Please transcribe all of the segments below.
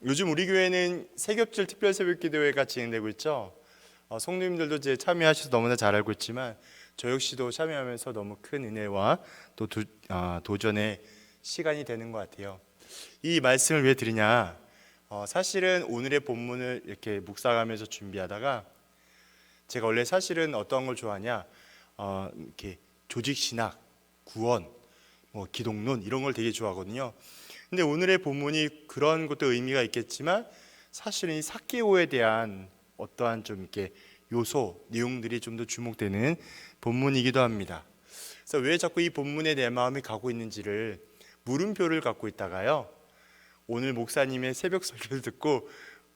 요즘 우리 교회는 새벽질 특별 새벽 기도회가 진행되고 있죠. 성도님들도 이제 참여하셔서 너무나 잘 알고 있지만 저 역시도 참여하면서 너무 큰 은혜와 또 도전의 시간이 되는 것 같아요. 이 말씀을 왜 드리냐? 사실은 오늘의 본문을 이렇게 묵상하면서 준비하다가 제가 원래 사실은 어떤 걸 좋아하냐? 이렇게 조직 신학, 구원, 기독론 이런 걸 되게 좋아하거든요. 근데 오늘의 본문이 그런 것도 의미가 있겠지만 사실은 이 삭개오에 대한 어떠한 좀 이렇게 요소, 내용들이 좀 더 주목되는 본문이기도 합니다. 그래서 왜 자꾸 이 본문에 내 마음이 가고 있는지를 물음표를 갖고 있다가요, 오늘 목사님의 새벽 설교를 듣고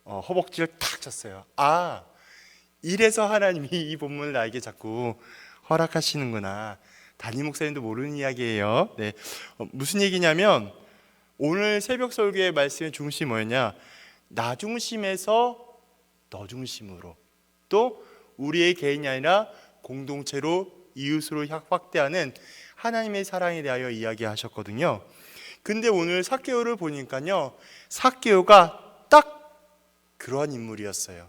허벅지를 탁 쳤어요. 이래서 하나님이 이 본문을 나에게 자꾸 허락하시는구나. 담임 목사님도 모르는 이야기예요. 네, 무슨 얘기냐면 오늘 새벽 설교의 말씀의 중심이 뭐였냐? 나 중심에서 너 중심으로, 또 우리의 개인이 아니라 공동체로 이웃으로 확대하는 하나님의 사랑에 대하여 이야기하셨거든요. 근데 오늘 삭개오를 보니까요, 삭개오가 딱 그러한 인물이었어요.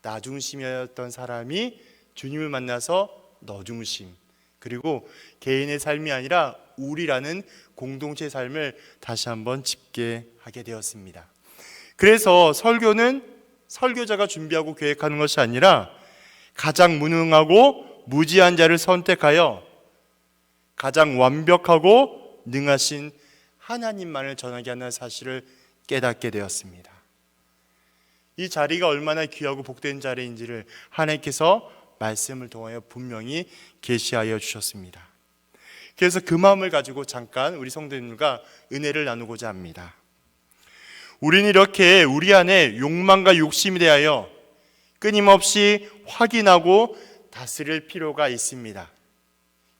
나 중심이었던 사람이 주님을 만나서 너 중심, 그리고 개인의 삶이 아니라 우리라는 공동체의 삶을 다시 한번 집계하게 되었습니다. 그래서 설교는 설교자가 준비하고 계획하는 것이 아니라 가장 무능하고 무지한 자를 선택하여 가장 완벽하고 능하신 하나님만을 전하게 하는 사실을 깨닫게 되었습니다. 이 자리가 얼마나 귀하고 복된 자리인지를 하나님께서 말씀을 통하여 분명히 계시하여 주셨습니다. 그래서 그 마음을 가지고 잠깐 우리 성도님들과 은혜를 나누고자 합니다. 우리는 이렇게 우리 안에 욕망과 욕심에 대하여 끊임없이 확인하고 다스릴 필요가 있습니다.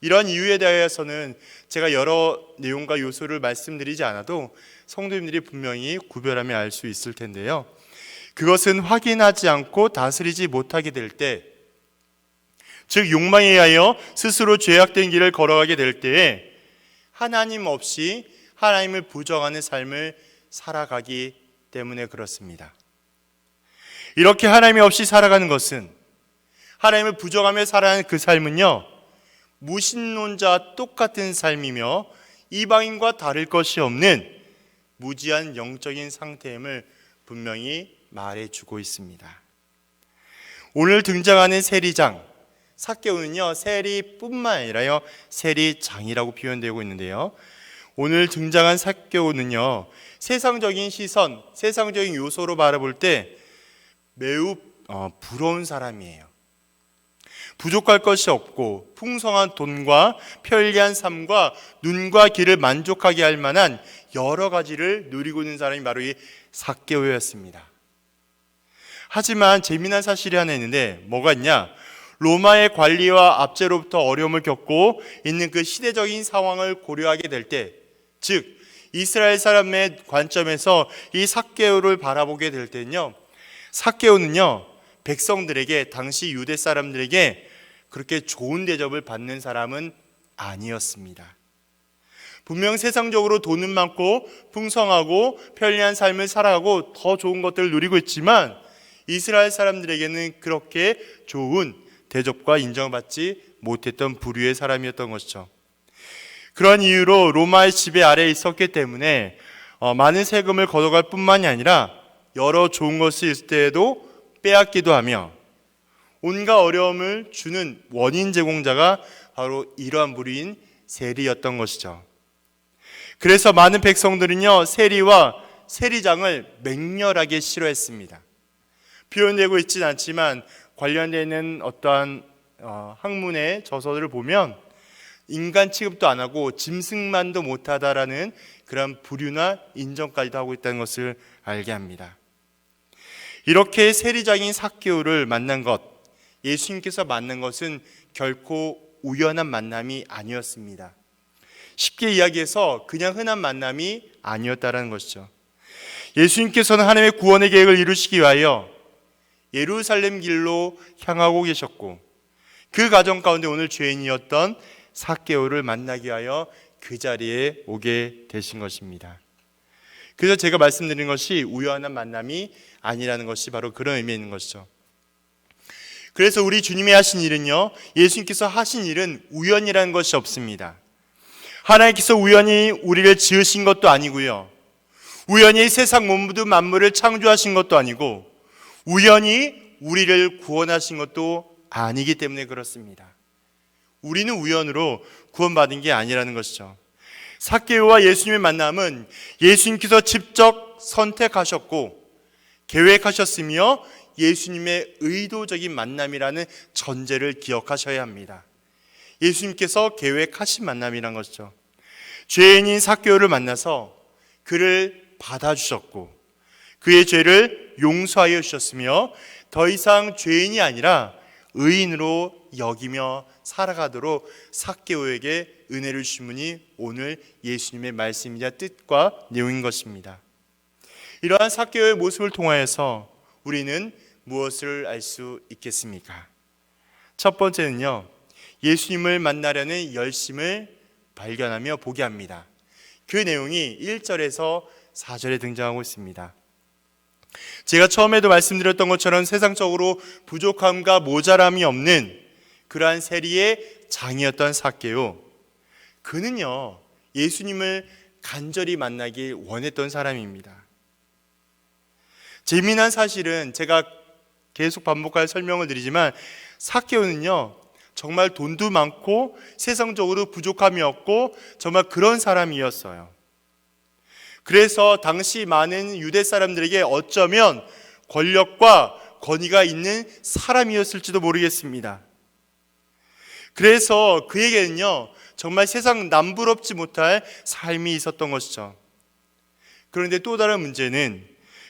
이런 이유에 대해서는 제가 여러 내용과 요소를 말씀드리지 않아도 성도님들이 분명히 구별하며 알 수 있을 텐데요. 그것은 확인하지 않고 다스리지 못하게 될 때, 즉 욕망에 의하여 스스로 죄악된 길을 걸어가게 될 때에 하나님 없이 하나님을 부정하는 삶을 살아가기 때문에 그렇습니다. 이렇게 하나님이 없이 살아가는 것은, 하나님을 부정하며 살아가는 그 삶은요, 무신론자와 똑같은 삶이며 이방인과 다를 것이 없는 무지한 영적인 상태임을 분명히 말해주고 있습니다. 오늘 등장하는 세리장, 삭개오는요, 세리뿐만 아니라요, 세리장이라고 표현되고 있는데요, 오늘 등장한 삭개오는요, 세상적인 시선, 세상적인 요소로 바라볼 때 매우 부러운 사람이에요. 부족할 것이 없고 풍성한 돈과 편리한 삶과 눈과 귀를 만족하게 할 만한 여러 가지를 누리고 있는 사람이 바로 이 삭개오였습니다. 하지만 재미난 사실이 하나 있는데 뭐가 있냐? 로마의 관리와 압제로부터 어려움을 겪고 있는 그 시대적인 상황을 고려하게 될 때, 즉 이스라엘 사람의 관점에서 이 삭개오를 바라보게 될 때는요, 삭개오는요, 백성들에게, 당시 유대 사람들에게 그렇게 좋은 대접을 받는 사람은 아니었습니다. 분명 세상적으로 돈은 많고 풍성하고 편리한 삶을 살아가고 더 좋은 것들을 누리고 있지만 이스라엘 사람들에게는 그렇게 좋은 대접과 인정받지 못했던 부류의 사람이었던 것이죠. 그런 이유로 로마의 지배 아래에 있었기 때문에 많은 세금을 걷어갈 뿐만이 아니라 여러 좋은 것이 있을 때에도 빼앗기도 하며 온갖 어려움을 주는 원인 제공자가 바로 이러한 부류인 세리였던 것이죠. 그래서 많은 백성들은요, 세리와 세리장을 맹렬하게 싫어했습니다. 표현되고 있진 않지만 관련되어 있는 어떠한 학문의 저서들을 보면 인간 취급도 안 하고 짐승만도 못하다라는 그런 부류나 인정까지도 하고 있다는 것을 알게 합니다. 이렇게 세리장인 삭개오를 만난 것, 예수님께서 만난 것은 결코 우연한 만남이 아니었습니다. 쉽게 이야기해서 그냥 흔한 만남이 아니었다는 것이죠. 예수님께서는 하나님의 구원의 계획을 이루시기 위하여 예루살렘 길로 향하고 계셨고 그 과정 가운데 오늘 죄인이었던 삭개오를 만나기 위하여 그 자리에 오게 되신 것입니다. 그래서 제가 말씀드린 것이 우연한 만남이 아니라는 것이 바로 그런 의미에 있는 것이죠. 그래서 우리 주님이 하신 일은요, 예수님께서 하신 일은 우연이라는 것이 없습니다. 하나님께서 우연히 우리를 지으신 것도 아니고요, 우연히 세상 모든 만물을 창조하신 것도 아니고, 우연히 우리를 구원하신 것도 아니기 때문에 그렇습니다. 우리는 우연으로 구원받은 게 아니라는 것이죠. 삭개오와 예수님의 만남은 예수님께서 직접 선택하셨고 계획하셨으며 예수님의 의도적인 만남이라는 전제를 기억하셔야 합니다. 예수님께서 계획하신 만남이란 것이죠. 죄인인 삭개오를 만나서 그를 받아주셨고 그의 죄를 용서하여 주셨으며 더 이상 죄인이 아니라 의인으로 여기며 살아가도록 삭개오에게 은혜를 주신 분이 오늘 예수님의 말씀이자 뜻과 내용인 것입니다. 이러한 삭개오의 모습을 통하여서 우리는 무엇을 알 수 있겠습니까? 첫 번째는요, 예수님을 만나려는 열심을 발견하며 보게 합니다. 그 내용이 1절에서 4절에 등장하고 있습니다. 제가 처음에도 말씀드렸던 것처럼 세상적으로 부족함과 모자람이 없는 그러한 세리의 장이었던 삭개오, 그는요 예수님을 간절히 만나길 원했던 사람입니다. 재미난 사실은 제가 계속 반복할 설명을 드리지만 삭개오는요 정말 돈도 많고 세상적으로 부족함이 없고 정말 그런 사람이었어요. 그래서 당시 많은 유대 사람들에게 어쩌면 권력과 권위가 있는 사람이었을지도 모르겠습니다. 그래서 그에게는요 정말 세상 남부럽지 못할 삶이 있었던 것이죠. 그런데 또 다른 문제는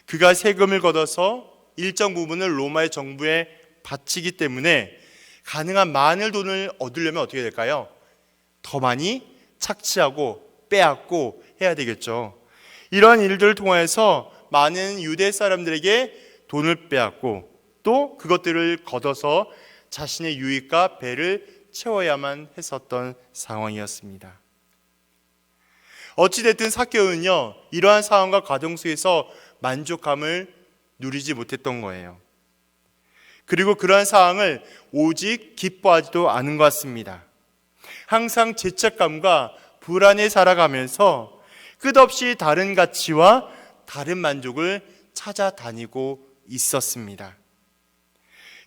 그가 세금을 걷어서 일정 부분을 로마의 정부에 바치기 때문에 가능한 많은 돈을 얻으려면 어떻게 될까요? 더 많이 착취하고 빼앗고 해야 되겠죠. 이러한 일들을 통해서 많은 유대 사람들에게 돈을 빼앗고 또 그것들을 걷어서 자신의 유익과 배를 채워야만 했었던 상황이었습니다. 어찌됐든 삭개오는요 이러한 상황과 과정 속에서 만족감을 누리지 못했던 거예요. 그리고 그러한 상황을 오직 기뻐하지도 않은 것 같습니다. 항상 죄책감과 불안에 살아가면서 끝없이 다른 가치와 다른 만족을 찾아다니고 있었습니다.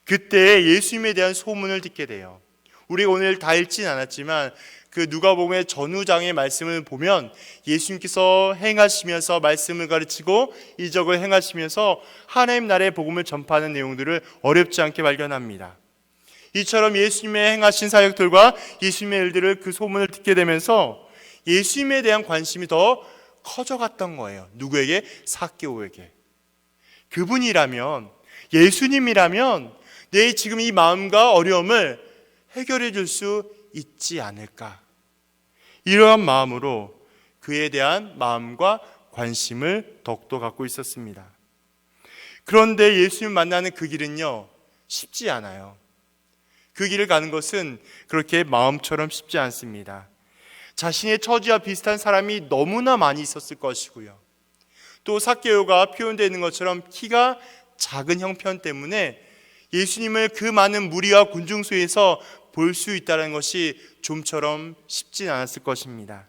그때 예수님에 대한 소문을 듣게 돼요. 우리가 오늘 다 읽진 않았지만 그 누가복음의 전후장의 말씀을 보면 예수님께서 행하시면서 말씀을 가르치고 이적을 행하시면서 하나님 나라의 복음을 전파하는 내용들을 어렵지 않게 발견합니다. 이처럼 예수님의 행하신 사역들과 예수님의 일들을 그 소문을 듣게 되면서 예수님에 대한 관심이 더 커져갔던 거예요. 누구에게? 삭개오에게. 그분이라면, 예수님이라면 내 지금 이 마음과 어려움을 해결해 줄 수 있지 않을까. 이러한 마음으로 그에 대한 마음과 관심을 더욱더 갖고 있었습니다. 그런데 예수님 만나는 그 길은요 쉽지 않아요. 그 길을 가는 것은 그렇게 마음처럼 쉽지 않습니다. 자신의 처지와 비슷한 사람이 너무나 많이 있었을 것이고요, 또 삭개오가 표현되어 있는 것처럼 키가 작은 형편 때문에 예수님을 그 많은 무리와 군중 속에서 볼 수 있다는 것이 좀처럼 쉽진 않았을 것입니다.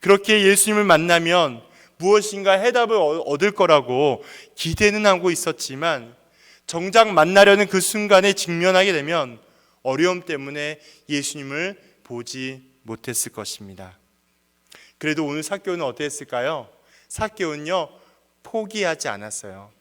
그렇게 예수님을 만나면 무엇인가 해답을 얻을 거라고 기대는 하고 있었지만 정작 만나려는 그 순간에 직면하게 되면 어려움 때문에 예수님을 보지 못했을 것입니다. 그래도 오늘 삭개오는 어땠을까요? 삭개오는요 포기하지 않았어요.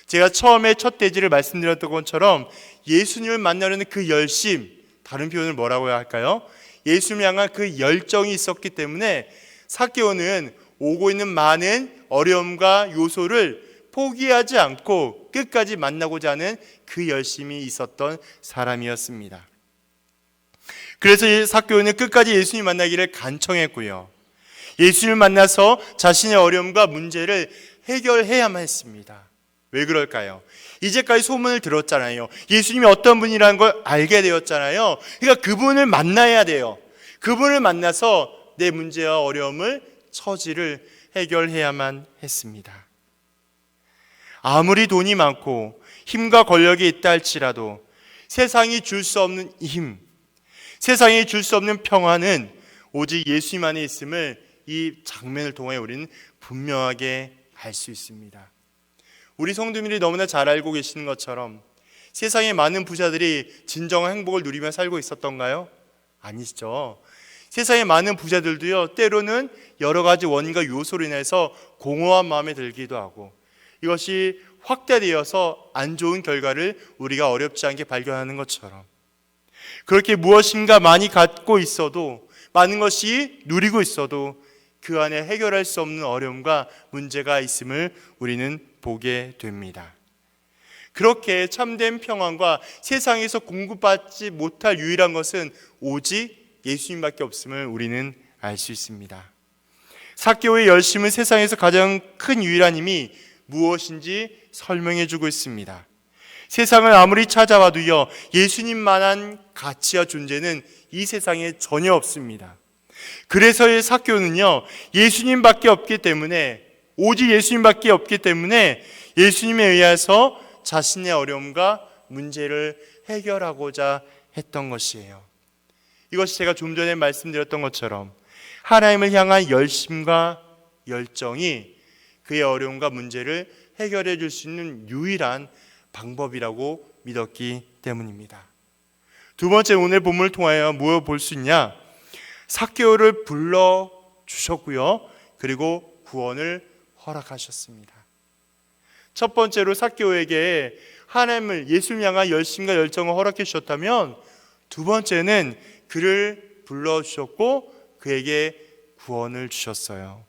제가 처음에 첫 대지를 말씀드렸던 것처럼 예수님을 만나려는 그 열심, 다른 표현을 뭐라고 해야 할까요? 예수님을 향한 그 열정이 있었기 때문에 삭개오는 오고 있는 많은 어려움과 요소를 포기하지 않고 끝까지 만나고자 하는 그 열심이 있었던 사람이었습니다. 그래서 삭개오는 끝까지 예수님 만나기를 간청했고요, 예수님을 만나서 자신의 어려움과 문제를 해결해야만 했습니다. 왜 그럴까요? 이제까지 소문을 들었잖아요. 예수님이 어떤 분이라는 걸 알게 되었잖아요. 그러니까 그분을 만나야 돼요. 그분을 만나서 내 문제와 어려움을 처지를 해결해야만 했습니다. 아무리 돈이 많고 힘과 권력이 있다 할지라도 세상이 줄 수 없는 힘, 세상이 줄 수 없는 평화는 오직 예수님 안에 있음을 이 장면을 통해 우리는 분명하게 알 수 있습니다. 우리 성도님들이 너무나 잘 알고 계시는 것처럼 세상의 많은 부자들이 진정한 행복을 누리며 살고 있었던가요? 아니죠. 세상의 많은 부자들도요, 때로는 여러 가지 원인과 요소로 인해서 공허한 마음에 들기도 하고, 이것이 확대되어서 안 좋은 결과를 우리가 어렵지 않게 발견하는 것처럼, 그렇게 무엇인가 많이 갖고 있어도, 많은 것이 누리고 있어도 그 안에 해결할 수 없는 어려움과 문제가 있음을 우리는 보게 됩니다. 그렇게 참된 평안과 세상에서 공급받지 못할 유일한 것은 오직 예수님밖에 없음을 우리는 알 수 있습니다. 삭개오의 열심은 세상에서 가장 큰 유일한 힘이 무엇인지 설명해 주고 있습니다. 세상을 아무리 찾아와도요, 예수님만한 가치와 존재는 이 세상에 전혀 없습니다. 그래서 이 삭개오는요, 예수님밖에 없기 때문에, 오직 예수님밖에 없기 때문에 예수님에 의해서 자신의 어려움과 문제를 해결하고자 했던 것이에요. 이것이 제가 좀 전에 말씀드렸던 것처럼 하나님을 향한 열심과 열정이 그의 어려움과 문제를 해결해 줄 수 있는 유일한 방법이라고 믿었기 때문입니다. 두 번째, 오늘 본문을 통하여 무엇을 볼 수 있냐? 삭개오를 불러주셨고요, 그리고 구원을 허락하셨습니다. 첫 번째로 삭개오에게 하나님을, 예수를 향한 열심과 열정을 허락해 주셨다면, 두 번째는 그를 불러주셨고 그에게 구원을 주셨어요.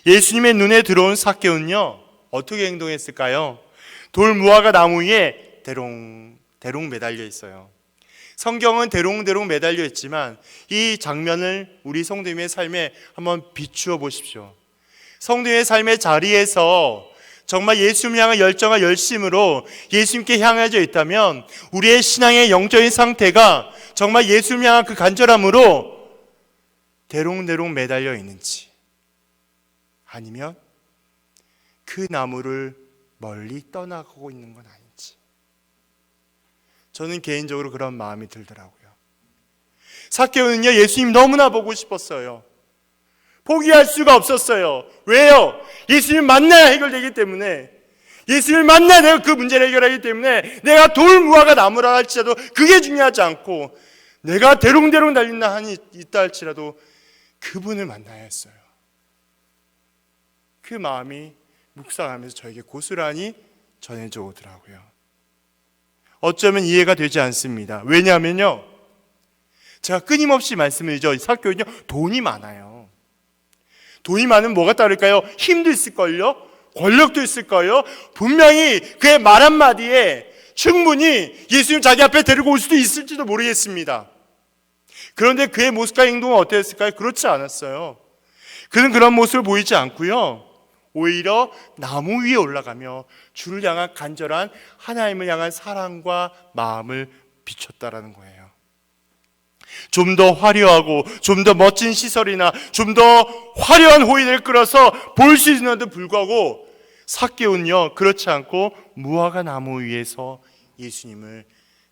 예수님의 눈에 들어온 삭개오는요, 어떻게 행동했을까요? 돌 무화과 나무 위에 대롱 매달려 있어요. 성경은 대롱대롱 매달려 있지만 이 장면을 우리 성도님의 삶에 한번 비추어 보십시오. 성도님의 삶의 자리에서 정말 예수님 향한 열정과 열심으로 예수님께 향해져 있다면 우리의 신앙의 영적인 상태가 정말 예수님 향한 그 간절함으로 대롱대롱 매달려 있는지, 아니면 그 나무를 멀리 떠나가고 있는 건 아닌지, 저는 개인적으로 그런 마음이 들더라고요. 삭개오는요, 예수님 너무나 보고 싶었어요. 포기할 수가 없었어요. 왜요? 예수님 만나야 해결되기 때문에, 예수님을 만나야 내가 그 문제를 해결하기 때문에, 내가 돌 무화과 나무라 할지라도 그게 중요하지 않고, 내가 대롱대롱 달린다 한이 있다 할지라도 그분을 만나야 했어요. 그 마음이 묵상하면서 저에게 고스란히 전해져 오더라고요. 어쩌면 이해가 되지 않습니다. 왜냐하면요, 제가 끊임없이 말씀드리죠. 삭개오는요, 돈이 많아요. 돈이 많으면 뭐가 따를까요? 힘도 있을걸요? 권력도 있을걸요? 분명히 그의 말 한마디에 충분히 예수님 자기 앞에 데리고 올 수도 있을지도 모르겠습니다. 그런데 그의 모습과 행동은 어땠을까요? 그렇지 않았어요. 그는 그런 모습을 보이지 않고요, 오히려 나무 위에 올라가며 주를 향한 간절한 하나님을 향한 사랑과 마음을 비췄다라는 거예요. 좀 더 화려하고 좀 더 멋진 시설이나 좀 더 화려한 호인을 끌어서 볼 수 있는데도 불구하고 삭개오는요, 그렇지 않고 무화과 나무 위에서 예수님을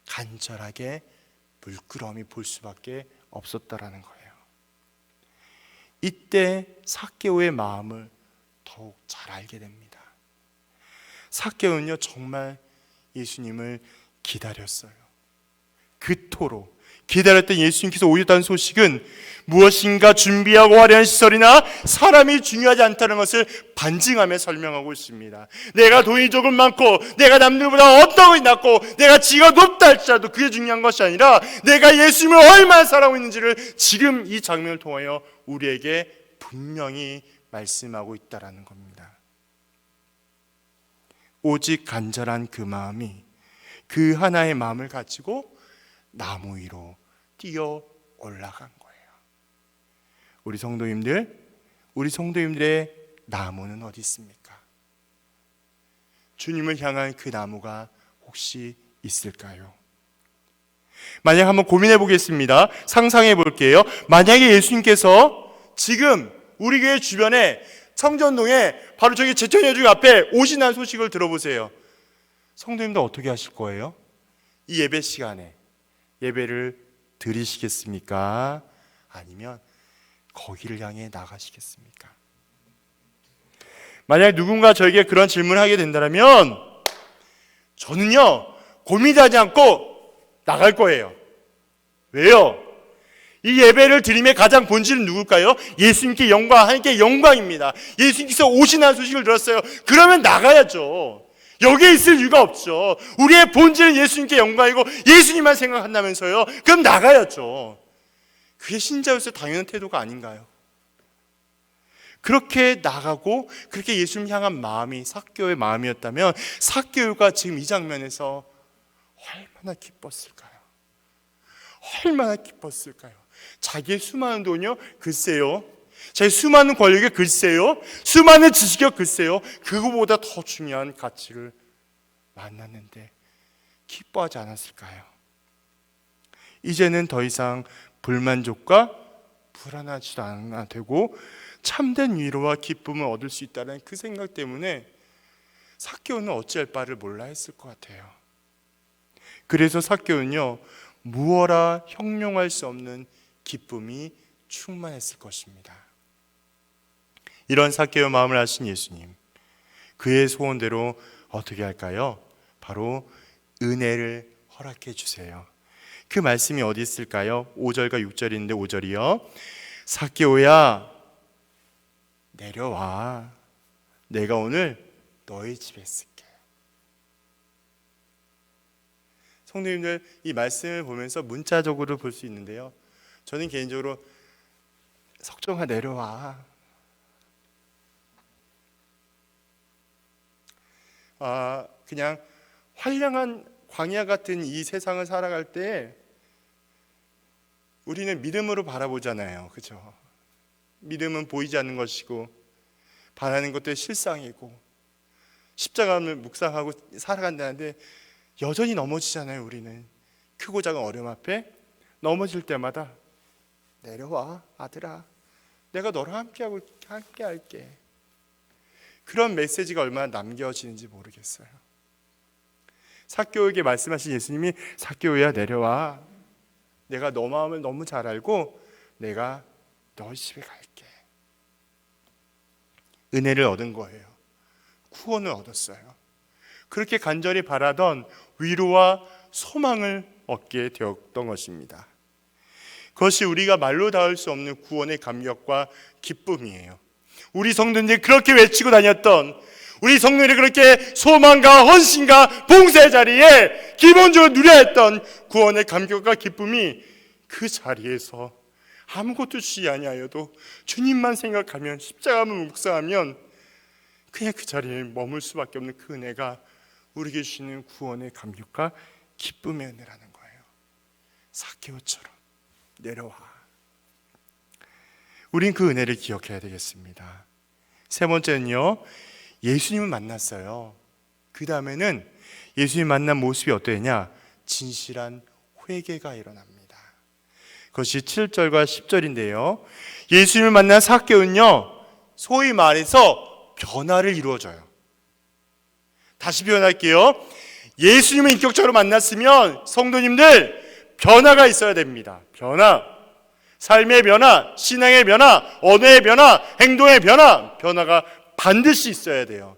간절하게 물끄러미 볼 수밖에 없었다라는 거예요. 이때 삭개오의 마음을 더욱 잘 알게 됩니다. 삭개오는요, 정말 예수님을 기다렸어요. 그토록 기다렸던 예수님께서 오셨다는 소식은 무엇인가 준비하고 화려한 시설이나 사람이 중요하지 않다는 것을 반증하며 설명하고 있습니다. 내가 돈이 조금 많고 내가 남들보다 어떤 것이 낮고 내가 지가 높다 할지라도 그게 중요한 것이 아니라 내가 예수님을 얼마나 사랑하고 있는지를 지금 이 장면을 통하여 우리에게 분명히 말씀하고 있다라는 겁니다. 오직 간절한 그 마음이, 그 하나의 마음을 가지고 나무 위로 뛰어 올라간 거예요. 우리 성도님들의 나무는 어디 있습니까? 주님을 향한 그 나무가 혹시 있을까요? 만약 한번 고민해 보겠습니다. 상상해 볼게요. 만약에 예수님께서 지금 우리 교회 주변에 청전동에 바로 저기 제천여중 앞에 오신다는 소식을 들어보세요. 성도님들 어떻게 하실 거예요? 이 예배 시간에 예배를 드리시겠습니까? 아니면 거기를 향해 나가시겠습니까? 만약 누군가 저에게 그런 질문을 하게 된다면 저는요 고민하지 않고 나갈 거예요. 왜요? 이 예배를 드림의 가장 본질은 누굴까요? 예수님께 영광, 하나님께 영광입니다. 예수님께서 오신다는 소식을 들었어요. 그러면 나가야죠. 여기에 있을 이유가 없죠. 우리의 본질은 예수님께 영광이고 예수님만 생각한다면서요. 그럼 나가야죠. 그게 신자로서 당연한 태도가 아닌가요? 그렇게 나가고 그렇게 예수님 향한 마음이 삭개오의 마음이었다면 삭개오가 지금 이 장면에서 얼마나 기뻤을까요? 얼마나 기뻤을까요? 자기의 수많은 돈이요? 글쎄요. 자기 수많은 권력이 글쎄요. 수많은 지식이 글쎄요. 그거보다 더 중요한 가치를 만났는데 기뻐하지 않았을까요? 이제는 더 이상 불만족과 불안하지도 않아 되고 참된 위로와 기쁨을 얻을 수 있다는 그 생각 때문에 삭개오는 어찌할 바를 몰라 했을 것 같아요. 그래서 삭개오는요 무어라 형용할 수 없는 기쁨이 충만했을 것입니다. 이런 삭개오의 마음을 아신 예수님, 그의 소원대로 어떻게 할까요? 바로 은혜를 허락해 주세요. 그 말씀이 어디 있을까요? 5절과 6절인데 5절이요. 삭개오야 내려와, 내가 오늘 너희 집에 있을게. 성도님들, 이 말씀을 보면서 문자적으로 볼 수 있는데요, 저는 개인적으로 석정아 내려와, 그냥 황량한 광야 같은 이 세상을 살아갈 때 우리는 믿음으로 바라보잖아요. 그렇죠? 믿음은 보이지 않는 것이고 바라는 것도 실상이고 십자가를 묵상하고 살아간다는데 여전히 넘어지잖아요. 우리는 크고 작은 어려움 앞에 넘어질 때마다 내려와 아들아, 내가 너랑 함께 할게. 그런 메시지가 얼마나 남겨지는지 모르겠어요. 삭개오에게 말씀하신 예수님이 삭개오야 내려와, 내가 너 마음을 너무 잘 알고 내가 너희 집에 갈게. 은혜를 얻은 거예요. 구원을 얻었어요. 그렇게 간절히 바라던 위로와 소망을 얻게 되었던 것입니다. 그것이 우리가 말로 닿을 수 없는 구원의 감격과 기쁨이에요. 우리 성도들이 그렇게 외치고 다녔던, 우리 성도들이 그렇게 소망과 헌신과 봉사의 자리에 기본적으로 누려야 했던 구원의 감격과 기쁨이 그 자리에서 아무것도 주지 아니하여도 주님만 생각하면, 십자가만 묵상하면 그냥 그 자리에 머물 수밖에 없는 그 은혜가 우리에게 주시는 구원의 감격과 기쁨의 은혜라는 거예요. 삭개오처럼 내려와. 우린 그 은혜를 기억해야 되겠습니다. 세 번째는요, 예수님을 만났어요. 그 다음에는 예수님 만난 모습이 어떠했냐? 진실한 회개가 일어납니다. 그것이 7절과 10절인데요 예수님을 만난 삭개오는요 소위 말해서 변화를 이루어져요. 다시 표현할게요. 예수님을 인격적으로 만났으면 성도님들 변화가 있어야 됩니다. 변화, 삶의 변화, 신앙의 변화, 언어의 변화, 행동의 변화가 반드시 있어야 돼요.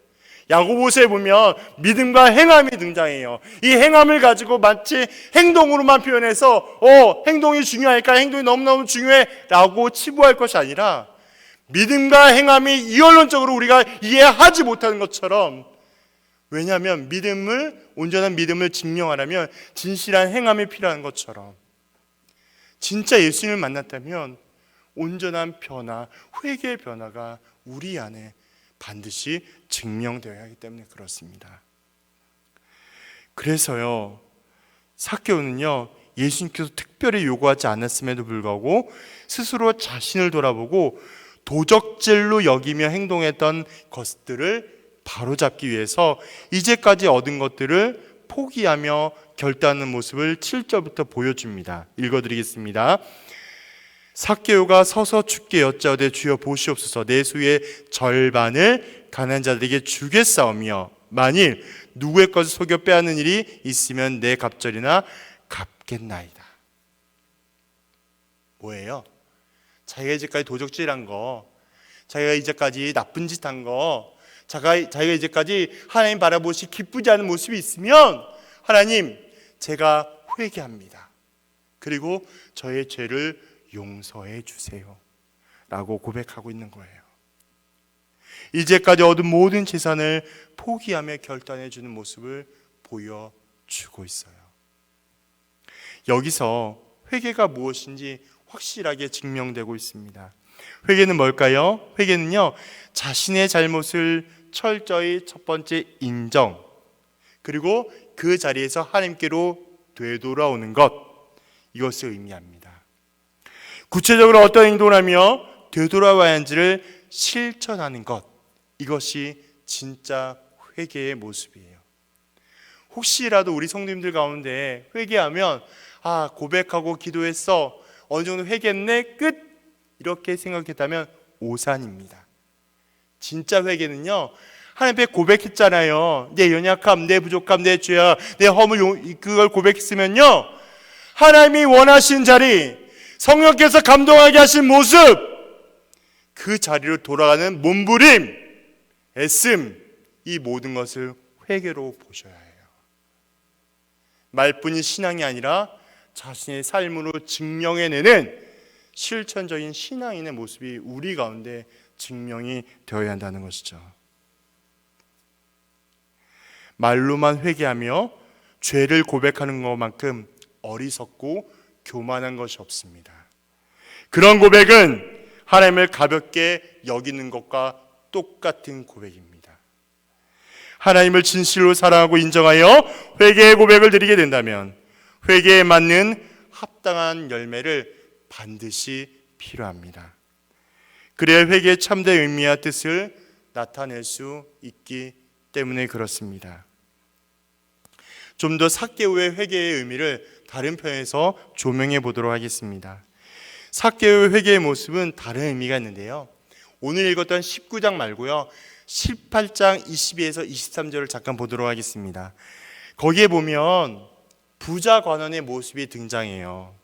야고보서에 보면 믿음과 행함이 등장해요. 이 행함을 가지고 마치 행동으로만 표현해서 행동이 중요하니까 행동이 너무너무 중요해 라고 치부할 것이 아니라, 믿음과 행함이 이원론적으로 우리가 이해하지 못하는 것처럼, 왜냐하면 온전한 믿음을 증명하려면 진실한 행함이 필요한 것처럼, 진짜 예수님을 만났다면 온전한 변화, 회개의 변화가 우리 안에 반드시 증명되어야 하기 때문에 그렇습니다. 그래서요 삭개오는요 예수님께서 특별히 요구하지 않았음에도 불구하고 스스로 자신을 돌아보고 도적질로 여기며 행동했던 것들을 바로잡기 위해서 이제까지 얻은 것들을 포기하며 결단하는 모습을 7절부터 보여줍니다. 읽어드리겠습니다. 삭개오가 서서 주께 여짜오되 주여 보시옵소서 내 소유의 절반을 가난한 자들에게 주겠사오며 만일 누구의 것을 속여 빼앗는 일이 있으면 내 갑절이나 갚겠나이다. 뭐예요? 자기가 이제까지 도적질한 거, 자기가 이제까지 나쁜 짓 한 거, 자기가 이제까지 하나님 바라보시 기쁘지 않은 모습이 있으면 하나님, 제가 회개합니다. 그리고 저의 죄를 용서해 주세요 라고 고백하고 있는 거예요. 이제까지 얻은 모든 재산을 포기하며 결단해 주는 모습을 보여주고 있어요. 여기서 회개가 무엇인지 확실하게 증명되고 있습니다. 회개는 뭘까요? 회개는요, 자신의 잘못을 철저히 첫 번째 인정, 그리고 그 자리에서 하나님께로 되돌아오는 것, 이것을 의미합니다. 구체적으로 어떤 행동을 하며 되돌아와야 하는지를 실천하는 것, 이것이 진짜 회개의 모습이에요. 혹시라도 우리 성도님들 가운데 회개하면 고백하고 기도했어, 어느 정도 회개했네, 끝! 이렇게 생각했다면 오산입니다. 진짜 회개는요, 하나님 앞에 고백했잖아요. 내 연약함, 내 부족함, 내 죄악, 내 허물, 그걸 고백했으면요, 하나님이 원하신 자리, 성령께서 감동하게 하신 모습, 그 자리로 돌아가는 몸부림, 애씀, 이 모든 것을 회개로 보셔야 해요. 말뿐인 신앙이 아니라 자신의 삶으로 증명해내는 실천적인 신앙인의 모습이 우리 가운데 증명이 되어야 한다는 것이죠. 말로만 회개하며 죄를 고백하는 것만큼 어리석고 교만한 것이 없습니다. 그런 고백은 하나님을 가볍게 여기는 것과 똑같은 고백입니다. 하나님을 진실로 사랑하고 인정하여 회개의 고백을 드리게 된다면 회개에 맞는 합당한 열매를 반드시 필요합니다. 그래야 회개의 참된 의미와 뜻을 나타낼 수 있기 때문에 그렇습니다. 좀 더 삭개오의 회개의 의미를 다른 편에서 조명해 보도록 하겠습니다. 삭개오의 회개의 모습은 다른 의미가 있는데요, 오늘 읽었던 19장 말고요, 18장 22에서 23절을 잠깐 보도록 하겠습니다. 거기에 보면 부자 관원의 모습이 등장해요.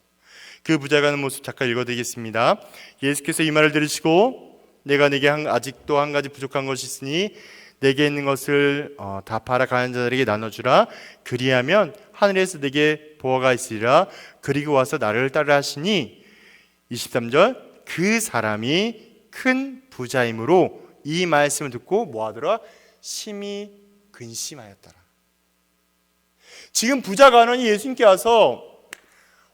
그 부자 관원의 모습 잠깐 읽어드리겠습니다. 예수께서 이 말을 들으시고 내가 내게 아직도 한 가지 부족한 것이 있으니 내게 있는 것을 다 팔아 가난한 자들에게 나눠주라. 그리하면 하늘에서 내게 보화가 있으리라. 그리고 와서 나를 따르라 하시니 23절 그 사람이 큰 부자이므로 이 말씀을 듣고 뭐하더라? 심히 근심하였더라. 지금 부자 관원이 예수님께 와서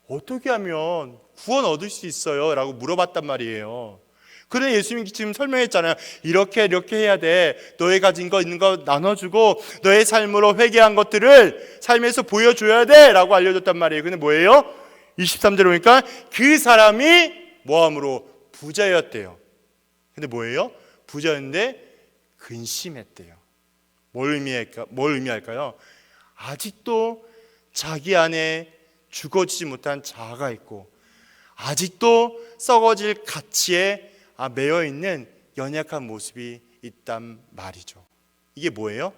어떻게 하면 구원 얻을 수 있어요? 라고 물어봤단 말이에요. 그래, 예수님이 지금 설명했잖아요. 이렇게 해야 돼. 너의 가진 거 있는 거 나눠주고 너의 삶으로 회개한 것들을 삶에서 보여줘야 돼 라고 알려줬단 말이에요. 근데 뭐예요? 23절에 보니까 그 사람이 뭐함으로 부자였대요. 근데 뭐예요? 부자였는데 근심했대요. 뭘 의미할까요? 아직도 자기 안에 죽어지지 못한 자아가 있고 아직도 썩어질 가치에 매여 있는 연약한 모습이 있단 말이죠. 이게 뭐예요?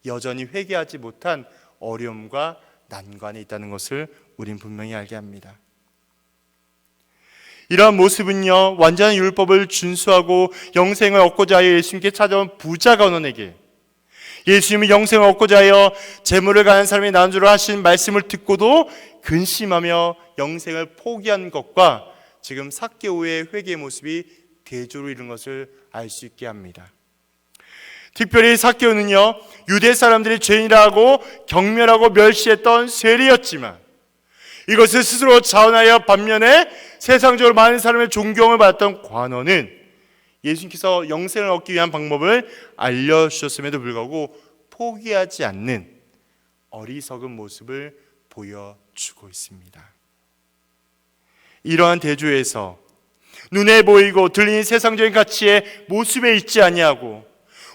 여전히 회개하지 못한 어려움과 난관이 있다는 것을 우린 분명히 알게 합니다. 이러한 모습은요, 완전한 율법을 준수하고 영생을 얻고자 하여 예수님께 찾아온 부자 관원에게 예수님이 영생을 얻고자 하여 재물을 가진 사람이 나눠주라 하신 말씀을 듣고도 근심하며 영생을 포기한 것과 지금 삭개오의 회개의 모습이 대조로 이룬 것을 알 수 있게 합니다. 특별히 삭개오는요, 유대 사람들이 죄인이라고 경멸하고 멸시했던 세리였지만 이것을 스스로 자원하여 반면에 세상적으로 많은 사람의 존경을 받았던 관원은 예수님께서 영생을 얻기 위한 방법을 알려주셨음에도 불구하고 포기하지 않는 어리석은 모습을 보여주고 있습니다. 이러한 대조에서 눈에 보이고 들리는 세상적인 가치의 모습에 있지 아니하고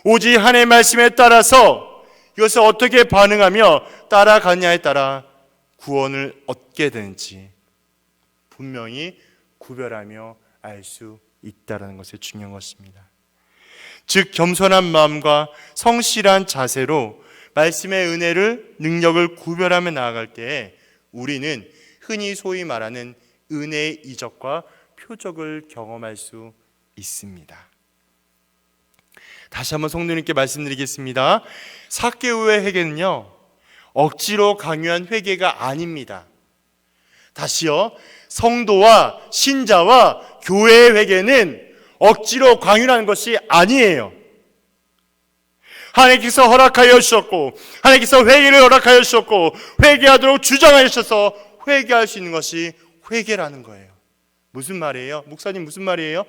오직 하나님의 말씀에 따라서 이것을 어떻게 반응하며 따라가냐에 따라 구원을 얻게 되는지 분명히 구별하며 알 수 있다는 것이 중요한 것입니다. 즉 겸손한 마음과 성실한 자세로 말씀의 은혜를, 능력을 구별하며 나아갈 때에 우리는 흔히 소위 말하는 은혜의 이적과 표적을 경험할 수 있습니다. 다시 한번 성도님께 말씀드리겠습니다. 삭개오의 회개는요, 억지로 강요한 회개가 아닙니다. 다시요, 성도와 신자와 교회의 회개는 억지로 강요하는 것이 아니에요. 하나님께서 허락하여 주셨고, 하나님께서 회개를 허락하여 주셨고, 회개하도록 주장하셔서 회개할 수 있는 것이 회개라는 거예요. 무슨 말이에요? 목사님 무슨 말이에요?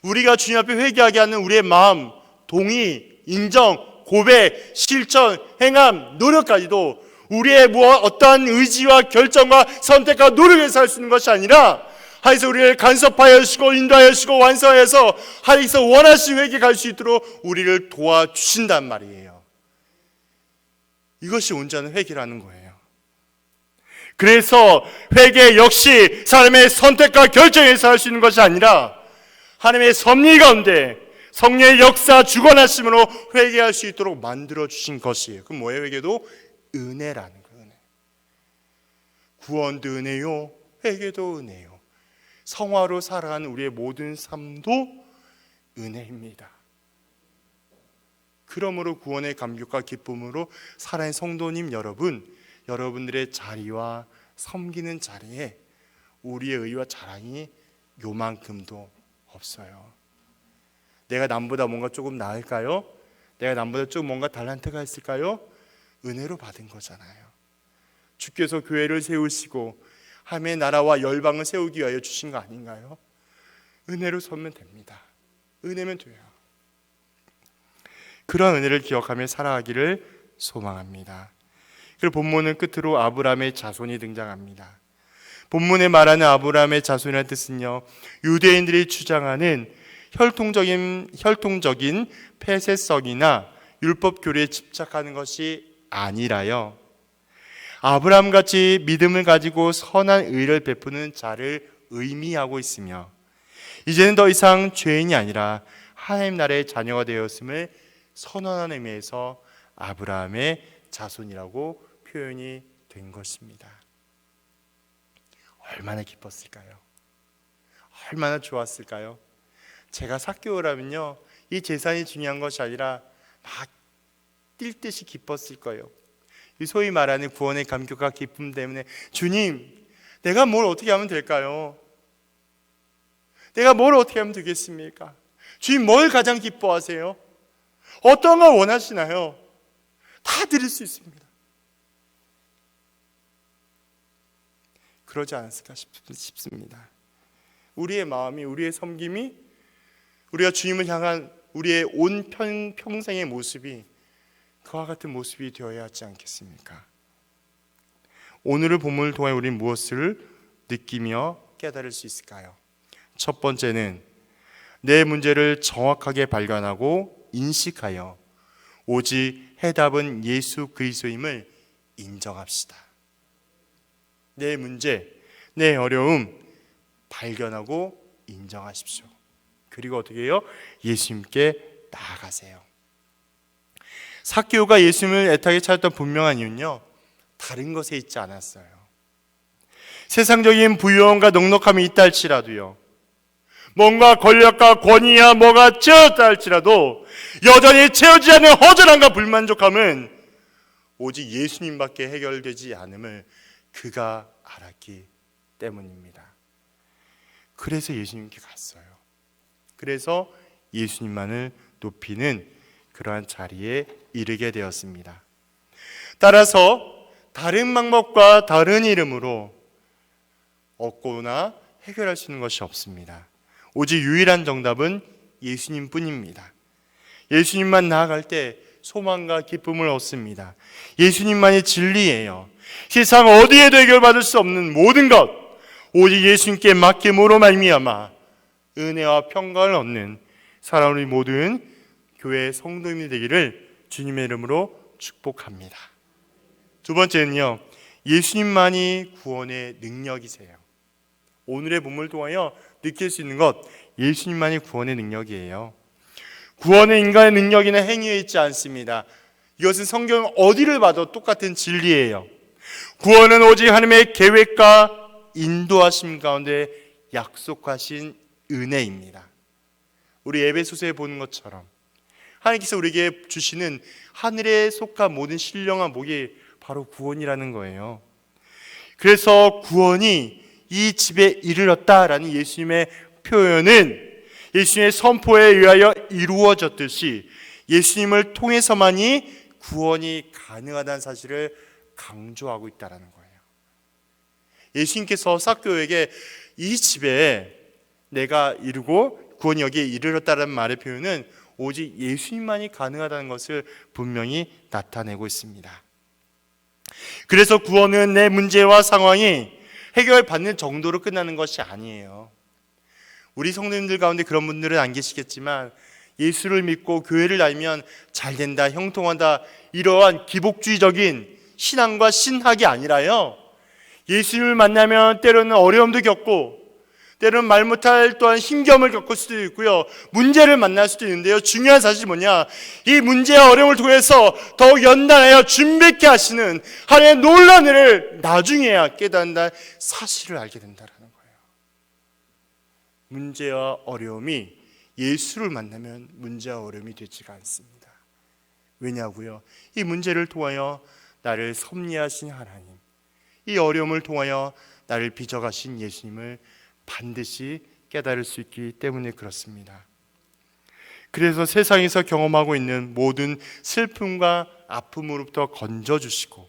우리가 주님 앞에 회개하게 하는 우리의 마음, 동의, 인정, 고백, 실천, 행함, 노력까지도 우리의 어떠한 의지와 결정과 선택과 노력에서 할 수 있는 것이 아니라 하나님께서 우리를 간섭하여 주시고 인도하여 주시고 완성해서 하나님께서 원하시는 회개에 갈 수 있도록 우리를 도와주신단 말이에요. 이것이 온전한 회개라는 거예요. 그래서 회개 역시 사람의 선택과 결정에서 할 수 있는 것이 아니라 하나님의 섭리 가운데 성령의 역사 주관하심으로 회개할 수 있도록 만들어주신 것이에요. 그럼 뭐예요? 회개도 은혜라는 거예요. 은혜. 구원도 은혜요, 회개도 은혜요. 성화로 살아가는 우리의 모든 삶도 은혜입니다. 그러므로 구원의 감격과 기쁨으로 살아있는 성도님 여러분, 여러분들의 자리와 섬기는 자리에 우리의 의와 자랑이 요만큼도 없어요. 내가 남보다 뭔가 조금 나을까요? 내가 남보다 조금 뭔가 달란트가 있을까요? 은혜로 받은 거잖아요. 주께서 교회를 세우시고 하나님의 나라와 열방을 세우기 위하여 주신 거 아닌가요? 은혜로 서면 됩니다. 은혜면 돼요. 그런 은혜를 기억하며 살아가기를 소망합니다. 그리고 본문은 끝으로 아브라함의 자손이 등장합니다. 본문에 말하는 아브라함의 자손이라는 뜻은요, 유대인들이 주장하는 혈통적인 폐쇄성이나 율법 교리에 집착하는 것이 아니라요, 아브라함같이 믿음을 가지고 선한 의를 베푸는 자를 의미하고 있으며 이제는 더 이상 죄인이 아니라 하나님 나라의 자녀가 되었음을 선언하는 의미에서 아브라함의 자손이라고 표현이 된 것입니다. 얼마나 기뻤을까요? 얼마나 좋았을까요? 제가 삭개오라면요, 이 재산이 중요한 것이 아니라 막 뛸 듯이 기뻤을 거예요. 이 소위 말하는 구원의 감격과 기쁨 때문에 주님, 내가 뭘 어떻게 하면 될까요? 내가 뭘 어떻게 하면 되겠습니까? 주님, 뭘 가장 기뻐하세요? 어떤 걸 원하시나요? 다 드릴 수 있습니다. 그러지 않았을까 싶습니다. 우리의 마음이, 우리의 섬김이, 우리가 주님을 향한 우리의 온 평생의 모습이 그와 같은 모습이 되어야 하지 않겠습니까? 오늘의 본문을 통해 우리는 무엇을 느끼며 깨달을 수 있을까요? 첫 번째는 내 문제를 정확하게 발견하고 인식하여 오직 해답은 예수 그리스도임을 인정합시다. 내 문제, 내 어려움 발견하고 인정하십시오. 그리고 어떻게 해요? 예수님께 나아가세요. 삭개오가 예수님을 애타게 찾았던 분명한 이유는요, 다른 것에 있지 않았어요. 세상적인 부유함과 넉넉함이 있다 할지라도요, 뭔가 권력과 권위야 뭐가 채웠다 할지라도 여전히 채우지 않는 허전함과 불만족함은 오직 예수님밖에 해결되지 않음을 그가 알았기 때문입니다. 그래서 예수님께 갔어요. 그래서 예수님만을 높이는 그러한 자리에 이르게 되었습니다. 따라서 다른 방법과 다른 이름으로 얻거나 해결할 수 있는 것이 없습니다. 오직 유일한 정답은 예수님 뿐입니다. 예수님만 나아갈 때 소망과 기쁨을 얻습니다. 예수님만이 진리예요. 세상 어디에도 해결받을 수 없는 모든 것 오직 예수님께 맡김으로 말미암아 은혜와 평강을 얻는 사랑하는 모든 교회 성도님이 되기를 주님의 이름으로 축복합니다. 두 번째는요, 예수님만이 구원의 능력이세요. 오늘의 본문을 통하여 느낄 수 있는 것, 예수님만이 구원의 능력이에요. 구원은 인간의 능력이나 행위에 있지 않습니다. 이것은 성경 어디를 봐도 똑같은 진리예요. 구원은 오직 하나님의 계획과 인도하심 가운데 약속하신 은혜입니다. 우리 에베소서에 보는 것처럼 하나님께서 우리에게 주시는 하늘에 속한 모든 신령한 복이 바로 구원이라는 거예요. 그래서 구원이 이 집에 이르렀다라는 예수님의 표현은 예수님의 선포에 의하여 이루어졌듯이 예수님을 통해서만이 구원이 가능하다는 사실을 강조하고 있다는 거예요. 예수님께서 삭개오에게 이 집에 내가 이르고 구원이 여기에 이르렀다는 말의 표현은 오직 예수님만이 가능하다는 것을 분명히 나타내고 있습니다. 그래서 구원은 내 문제와 상황이 해결받는 정도로 끝나는 것이 아니에요. 우리 성도님들 가운데 그런 분들은 안 계시겠지만 예수를 믿고 교회를 다니면 잘 된다, 형통한다, 이러한 기복주의적인 신앙과 신학이 아니라요, 예수님을 만나면 때로는 어려움도 겪고 때로는 말 못할 또한 힘겨움을 겪을 수도 있고요, 문제를 만날 수도 있는데요, 중요한 사실이 뭐냐, 이 문제와 어려움을 통해서 더욱 연단하여 준비케 하시는 하나님의 놀라운 은혜를 나중에야 깨닫는다 사실을 알게 된다는 거예요. 문제와 어려움이 예수를 만나면 문제와 어려움이 되지가 않습니다. 왜냐고요? 이 문제를 통하여 나를 섭리하신 하나님, 이 어려움을 통하여 나를 빚어가신 예수님을 반드시 깨달을 수 있기 때문에 그렇습니다. 그래서 세상에서 경험하고 있는 모든 슬픔과 아픔으로부터 건져주시고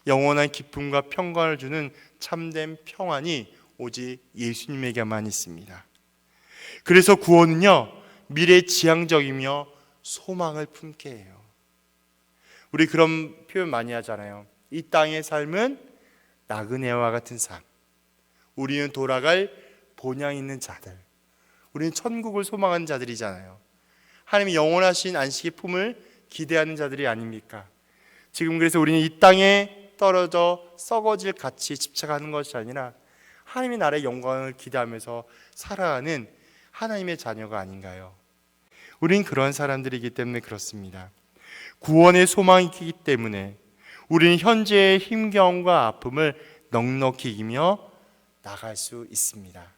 영원한 기쁨과 평강을 주는 참된 평안이 오직 예수님에게만 있습니다. 그래서 구원은요, 미래지향적이며 소망을 품게 해요. 우리 그런 표현 많이 하잖아요. 이 땅의 삶은 나그네와 같은 삶, 우리는 돌아갈 본향 있는 자들, 우리는 천국을 소망하는 자들이잖아요. 하나님이 영원하신 안식의 품을 기대하는 자들이 아닙니까? 지금 그래서 우리는 이 땅에 떨어져 썩어질 가치에 집착하는 것이 아니라 하나님의 나라의 영광을 기대하면서 살아가는 하나님의 자녀가 아닌가요? 우린 그런 사람들이기 때문에 그렇습니다. 구원의 소망이 있기 때문에 우리는 현재의 힘겨움과 아픔을 넉넉히 이기며 나갈 수 있습니다.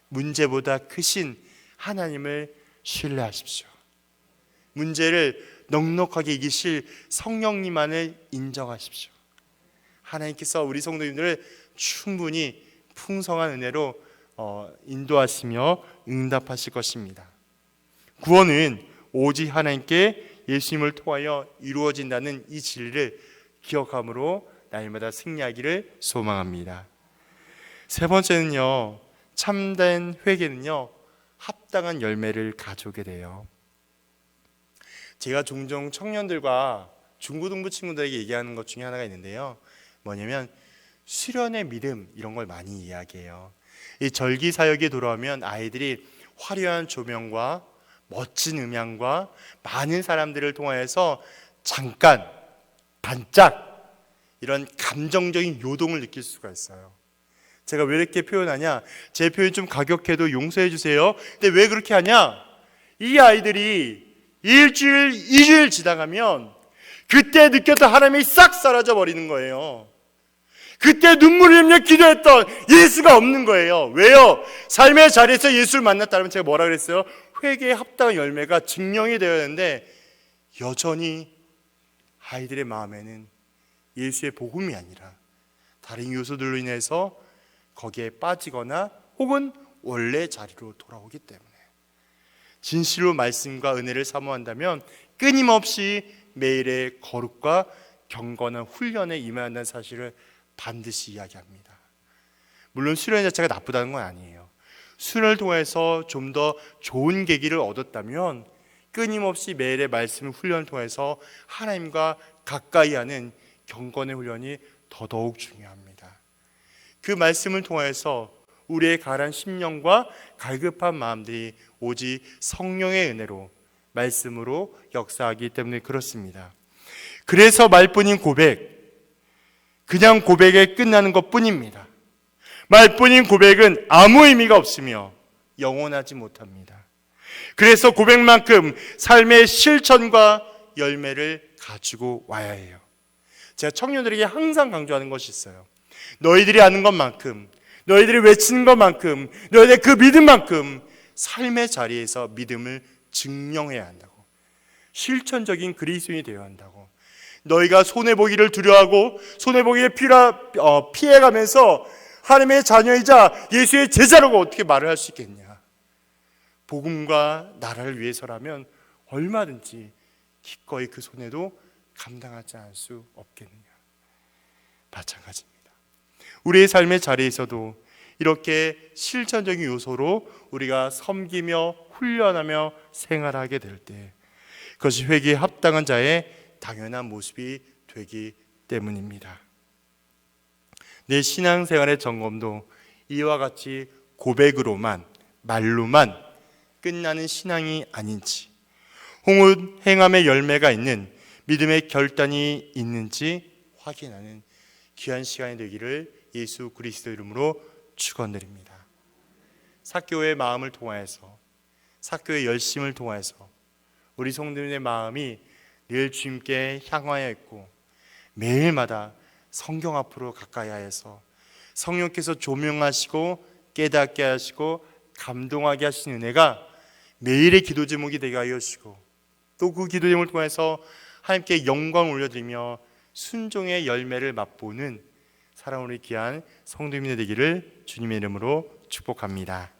문제보다 크신 하나님을 신뢰하십시오. 문제를 넉넉하게 이기실 성령님만을 인정하십시오. 하나님께서 우리 성도님들을 충분히 풍성한 은혜로 인도하시며 응답하실 것입니다. 구원은 오직 하나님께 예수님을 통하여 이루어진다는 이 진리를 기억함으로 날마다 승리하기를 소망합니다. 세 번째는요, 참된 회개는요, 합당한 열매를 가져오게 돼요. 제가 종종 청년들과 중고등부 친구들에게 얘기하는 것 중에 하나가 있는데요, 뭐냐면 수련의 믿음, 이런 걸 많이 이야기해요. 이 절기 사역에 돌아오면 아이들이 화려한 조명과 멋진 음향과 많은 사람들을 통하여서 잠깐 반짝 이런 감정적인 요동을 느낄 수가 있어요. 제가 왜 이렇게 표현하냐, 제 표현이 좀 가격해도 용서해 주세요. 근데 왜 그렇게 하냐, 이 아이들이 일주일, 2주일 지나가면 그때 느꼈던 하나님이 싹 사라져 버리는 거예요. 그때 눈물 흘리며 기도했던 예수가 없는 거예요. 왜요? 삶의 자리에서 예수를 만났다면 제가 뭐라 그랬어요? 회개에 합당한 열매가 증명이 되어야 하는데 여전히 아이들의 마음에는 예수의 복음이 아니라 다른 요소들로 인해서 거기에 빠지거나 혹은 원래 자리로 돌아오기 때문에 진실로 말씀과 은혜를 사모한다면 끊임없이 매일의 거룩과 경건한 훈련에 임해야 한다는 사실을 반드시 이야기합니다. 물론 수련 자체가 나쁘다는 건 아니에요. 수련을 통해서 좀 더 좋은 계기를 얻었다면 끊임없이 매일의 말씀 훈련을 통해서 하나님과 가까이 하는 경건의 훈련이 더더욱 중요합니다. 그 말씀을 통해서 우리의 가란 심령과 갈급한 마음들이 오직 성령의 은혜로 말씀으로 역사하기 때문에 그렇습니다. 그래서 말뿐인 고백, 그냥 고백에 끝나는 것뿐입니다. 말뿐인 고백은 아무 의미가 없으며 영원하지 못합니다. 그래서 고백만큼 삶의 실천과 열매를 가지고 와야 해요. 제가 청년들에게 항상 강조하는 것이 있어요. 너희들이 아는 것만큼, 너희들이 외치는 것만큼, 너희들의 그 믿음만큼 삶의 자리에서 믿음을 증명해야 한다고. 실천적인 그리스도인이 되어야 한다고. 너희가 손해보기를 두려워하고 손해보기를 피해가면서 하나님의 자녀이자 예수의 제자라고 어떻게 말을 할 수 있겠냐. 복음과 나라를 위해서라면 얼마든지 기꺼이 그 손해도 감당하지 않을 수 없겠느냐. 마찬가지입니다. 우리의 삶의 자리에서도 이렇게 실천적인 요소로 우리가 섬기며 훈련하며 생활하게 될 때 그것이 회개에 합당한 자의 당연한 모습이 되기 때문입니다. 내 신앙생활의 점검도 이와 같이 고백으로만, 말로만 끝나는 신앙이 아닌지, 혹은 행함의 열매가 있는 믿음의 결단이 있는지 확인하는 귀한 시간이 되기를 예수 그리스도 이름으로 축원드립니다. 사교의 마음을 통하여서, 사교의 열심을 통하여서 우리 성도님의 마음이 늘 주님께 향하여 있고 매일마다 성경 앞으로 가까이 하여서 성령께서 조명하시고 깨닫게 하시고 감동하게 하신 은혜가 매일의 기도 제목이 되게 하여 주시고 또 그 기도 제목을 통해서 하나님께 영광을 올려드리며 순종의 열매를 맛보는 사랑하는 우리 귀한 성도님들 되기를 주님의 이름으로 축복합니다.